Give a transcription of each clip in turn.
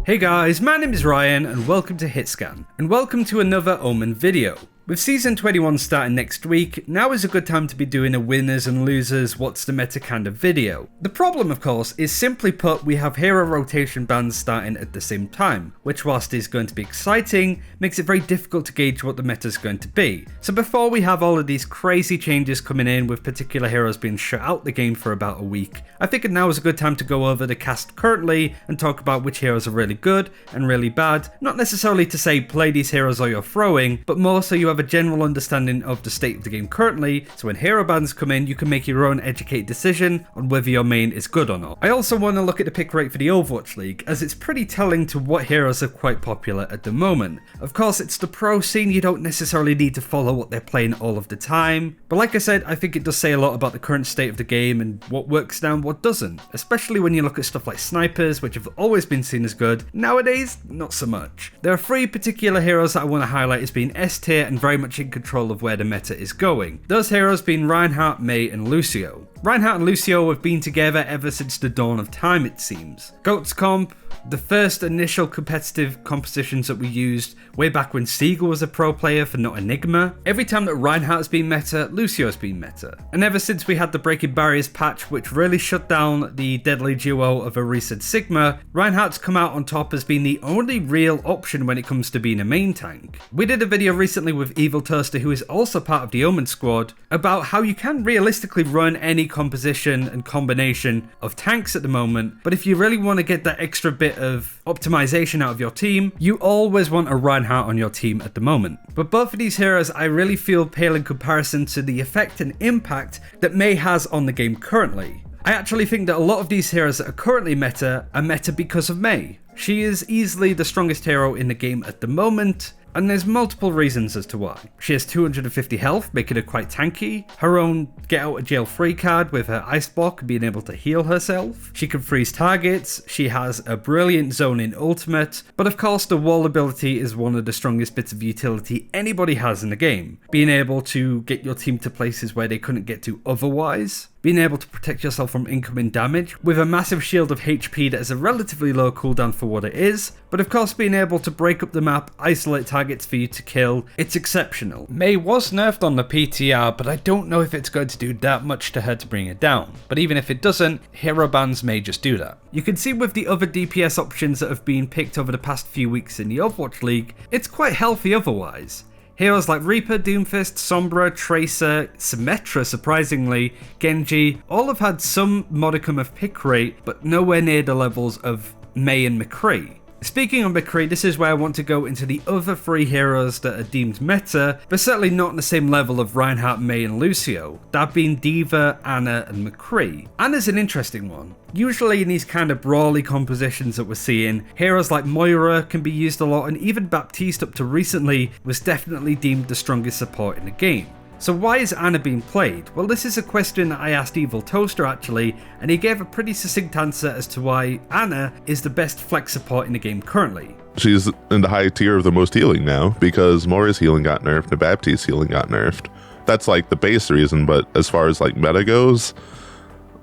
Hey guys, my name is Ryan and welcome to HitScan, and welcome to another Omen video. With Season 21 starting next week, now is a good time to be doing a winners and losers what's the meta kind of video. The problem of course is simply put we have hero rotation bans starting at the same time, which whilst is going to be exciting, makes it very difficult to gauge what the meta is going to be. So before we have all of these crazy changes coming in with particular heroes being shut out the game for about a week, I figured now is a good time to go over the cast currently and talk about which heroes are really good and really bad, not necessarily to say play these heroes or you're throwing, but more so you have a general understanding of the state of the game currently, so when hero bans come in you can make your own educated decision on whether your main is good or not. I also want to look at the pick rate for the Overwatch League, as it's pretty telling to what heroes are quite popular at the moment. Of course it's the pro scene, you don't necessarily need to follow what they're playing all of the time, but like I said, I think it does say a lot about the current state of the game and what works now and what doesn't, especially when you look at stuff like snipers, which have always been seen as good, nowadays not so much. There are three particular heroes that I want to highlight as being S tier and very much in control of where the meta is going. Those heroes being Reinhardt, Mei and Lucio. Reinhardt and Lucio have been together ever since the dawn of time it seems. GOATS comp, the first initial competitive compositions that we used way back when Siegel was a pro player for Not Enigma. Every time that Reinhardt's been meta, Lucio's been meta. And ever since we had the Breaking Barriers patch which really shut down the deadly duo of Aris and Sigma, Reinhardt's come out on top as being the only real option when it comes to being a main tank. We did a video recently with Evil Toaster, who is also part of the Omen squad, about how you can realistically run any composition and combination of tanks at the moment, but if you really want to get that extra bit of optimization out of your team, you always want a Reinhardt on your team at the moment. But both of these heroes I really feel pale in comparison to the effect and impact that Mei has on the game currently. I actually think that a lot of these heroes that are currently meta are meta because of Mei. She is easily the strongest hero in the game at the moment, and there's multiple reasons as to why. She has 250 health, making her quite tanky, her own get out of jail free card with her ice block being able to heal herself, she can freeze targets, she has a brilliant zoning ultimate, but of course the wall ability is one of the strongest bits of utility anybody has in the game, being able to get your team to places where they couldn't get to otherwise, being able to protect yourself from incoming damage with a massive shield of HP that has a relatively low cooldown for what it is, but of course being able to break up the map, isolate targets for you to kill, it's exceptional. Mei was nerfed on the PTR, but I don't know if it's going to do that much to her to bring it down, but even if it doesn't, hero bans may just do that. You can see with the other DPS options that have been picked over the past few weeks in the Overwatch League, it's quite healthy otherwise. Heroes like Reaper, Doomfist, Sombra, Tracer, Symmetra surprisingly, Genji, all have had some modicum of pick rate, but nowhere near the levels of Mei and McCree. Speaking of McCree, this is where I want to go into the other three heroes that are deemed meta, but certainly not on the same level of Reinhardt, Mei and Lucio, that being Diva, Ana and McCree. Ana's an interesting one. Usually in these kind of brawly compositions that we're seeing, heroes like Moira can be used a lot, and even Baptiste up to recently was definitely deemed the strongest support in the game. So why is Ana being played? Well, this is a question that I asked Evil Toaster actually, and he gave a pretty succinct answer as to why Ana is the best flex support in the game currently. She's in the high tier of the most healing now, because Moira's healing got nerfed and Baptiste's healing got nerfed. That's like the base reason, but as far as like meta goes,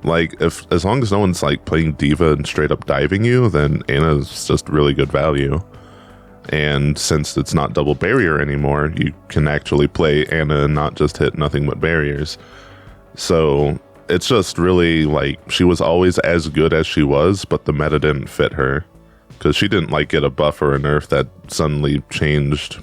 like as long as no one's like playing Diva and straight up diving you, then Ana's just really good value. And since it's not double barrier anymore, you can actually play Ana and not just hit nothing but barriers. So it's just really like she was always as good as she was, but the meta didn't fit her because she didn't like get a buff or a nerf that suddenly changed,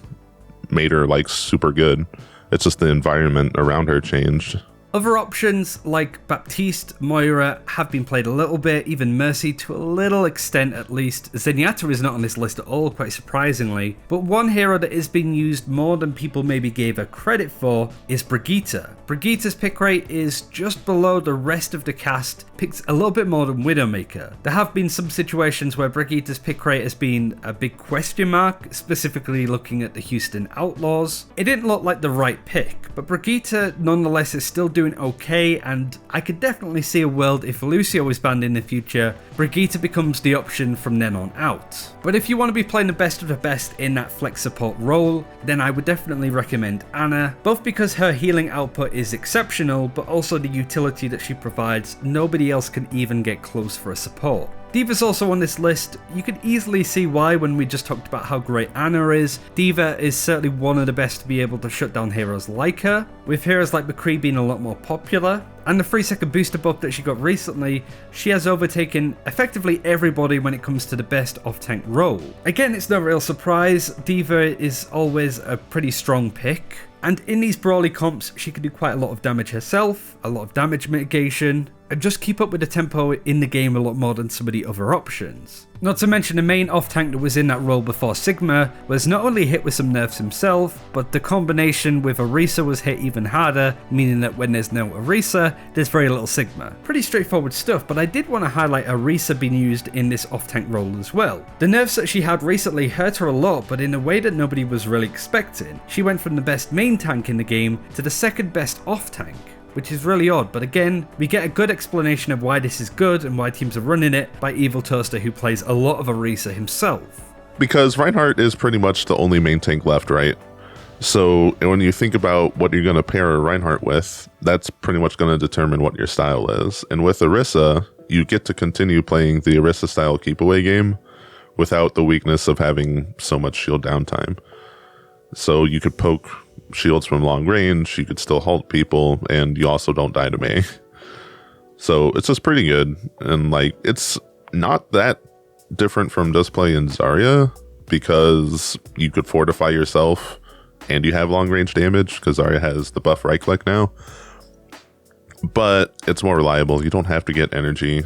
made her like super good. It's just the environment around her changed. Other options like Baptiste, Moira have been played a little bit, even Mercy to a little extent at least. Zenyatta is not on this list at all, quite surprisingly, but one hero that is being used more than people maybe gave her credit for is Brigitta. Brigitta's pick rate is just below the rest of the cast, picked a little bit more than Widowmaker. There have been some situations where Brigitta's pick rate has been a big question mark, specifically looking at the Houston Outlaws. It didn't look like the right pick, but Brigitta nonetheless is still doing okay, and I could definitely see a world if Lucio is banned in the future, Brigitta becomes the option from then on out. But if you want to be playing the best of the best in that flex support role, then I would definitely recommend Ana, both because her healing output is exceptional, but also the utility that she provides, nobody else can even get close for a support. D.Va's also on this list. You could easily see why when we just talked about how great Ana is. D.Va is certainly one of the best to be able to shut down heroes like her, with heroes like McCree being a lot more popular. And the 3-second booster buff that she got recently, she has overtaken effectively everybody when it comes to the best off-tank role. Again, it's no real surprise, D.Va is always a pretty strong pick. And in these brawly comps, she can do quite a lot of damage herself, a lot of damage mitigation, and just keep up with the tempo in the game a lot more than some of the other options. Not to mention the main off-tank that was in that role before Sigma was not only hit with some nerfs himself, but the combination with Orisa was hit even harder, meaning that when there's no Orisa, there's very little Sigma. Pretty straightforward stuff, but I did want to highlight Orisa being used in this off-tank role as well. The nerfs that she had recently hurt her a lot, but in a way that nobody was really expecting. She went from the best main tank in the game to the second best off-tank, which is really odd, but again, we get a good explanation of why this is good and why teams are running it by Evil Toaster, who plays a lot of Orisa himself. Because Reinhardt is pretty much the only main tank left, right? So when you think about what you're going to pair Reinhardt with, that's pretty much going to determine what your style is. And with Orisa, you get to continue playing the Orisa style keep away game without the weakness of having so much shield downtime. So you could poke shields from long range, you could still halt people, and you also don't die to Mei. So it's just pretty good, and like it's not that different from just playing Zarya, because you could fortify yourself and you have long range damage because Zarya has the buff right click now, but it's more reliable. You don't have to get energy,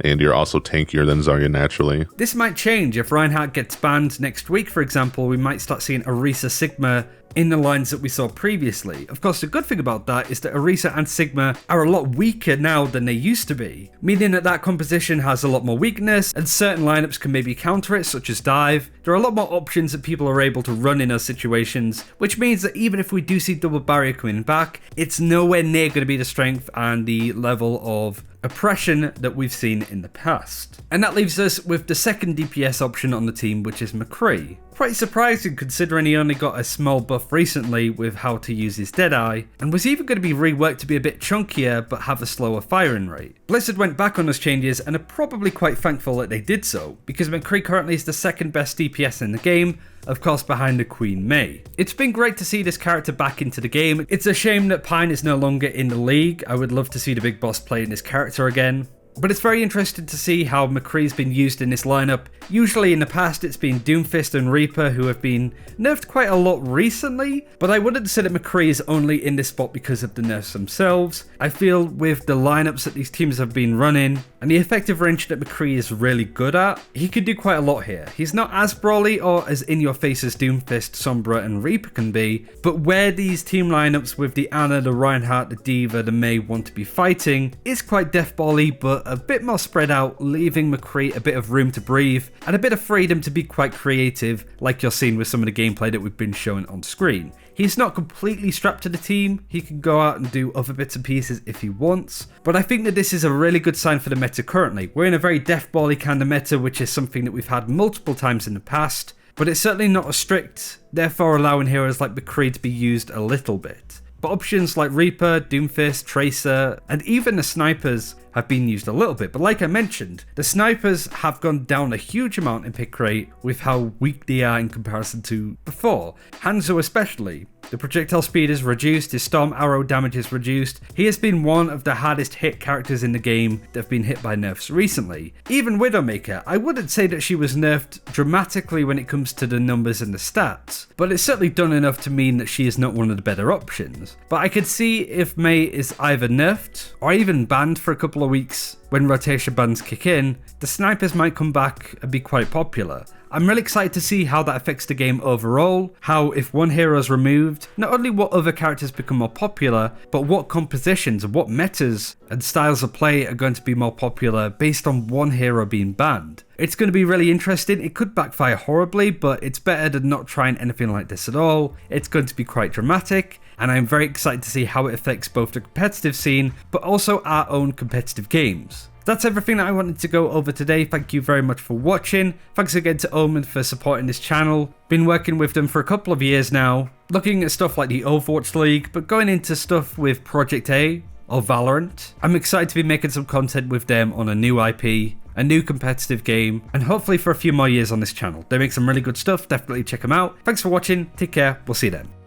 and you're also tankier than Zarya naturally. This might change if Reinhardt gets banned next week, for example. We might start seeing Orisa Sigma in the lines that we saw previously. Of course, the good thing about that is that Orisa and Sigma are a lot weaker now than they used to be, meaning that that composition has a lot more weakness, and certain lineups can maybe counter it, such as dive. There are a lot more options that people are able to run in those situations, which means that even if we do see double barrier coming back, it's nowhere near going to be the strength and the level of oppression that we've seen in the past. And that leaves us with the second DPS option on the team, which is McCree. Quite surprising considering he only got a small buff recently with how to use his Deadeye, and was even going to be reworked to be a bit chunkier but have a slower firing rate. Blizzard went back on those changes and are probably quite thankful that they did so, because McCree currently is the second best DPS in the game, of course behind the Queen Mei. It's been great to see this character back into the game. It's a shame that Pine is no longer in the league. I would love to see the big boss playing this character again. But it's very interesting to see how McCree's been used in this lineup. Usually in the past it's been Doomfist and Reaper who have been nerfed quite a lot recently, but I wouldn't say that McCree is only in this spot because of the nerfs themselves. I feel with the lineups that these teams have been running and the effective range that McCree is really good at, he could do quite a lot here. He's not as brawly or as in your face as Doomfist, Sombra and Reaper can be, but where these team lineups with the Ana, the Reinhardt, the D.Va, the Mei want to be fighting is quite deathbally, but a bit more spread out, leaving McCree a bit of room to breathe and a bit of freedom to be quite creative, like you're seeing with some of the gameplay that we've been showing on screen. He's not completely strapped to the team, he can go out and do other bits and pieces if he wants, but I think that this is a really good sign for the meta currently. We're in a very deathbally kind of meta, which is something that we've had multiple times in the past, but it's certainly not as strict, therefore allowing heroes like McCree to be used a little bit. But options like Reaper, Doomfist, Tracer, and even the snipers have been used a little bit, but like I mentioned, the snipers have gone down a huge amount in pick rate with how weak they are in comparison to before. Hanzo especially. The projectile speed is reduced, his storm arrow damage is reduced. He has been one of the hardest hit characters in the game that have been hit by nerfs recently. Even Widowmaker, I wouldn't say that she was nerfed dramatically when it comes to the numbers and the stats, but it's certainly done enough to mean that she is not one of the better options. But I could see if Mei is either nerfed or even banned for a couple of weeks when rotation bans kick in, the snipers might come back and be quite popular. I'm really excited to see how that affects the game overall, how if one hero is removed, not only what other characters become more popular, but what compositions and what metas and styles of play are going to be more popular based on one hero being banned. It's going to be really interesting. It could backfire horribly, but it's better than not trying anything like this at all. It's going to be quite dramatic, and I'm very excited to see how it affects both the competitive scene, but also our own competitive games. That's everything that I wanted to go over today. Thank you very much for watching. Thanks again to Omen for supporting this channel. Been working with them for a couple of years now, looking at stuff like the Overwatch League, but going into stuff with Project A or Valorant. I'm excited to be making some content with them on a new IP, a new competitive game, and hopefully for a few more years on this channel. They make some really good stuff, definitely check them out. Thanks for watching, take care, we'll see you then.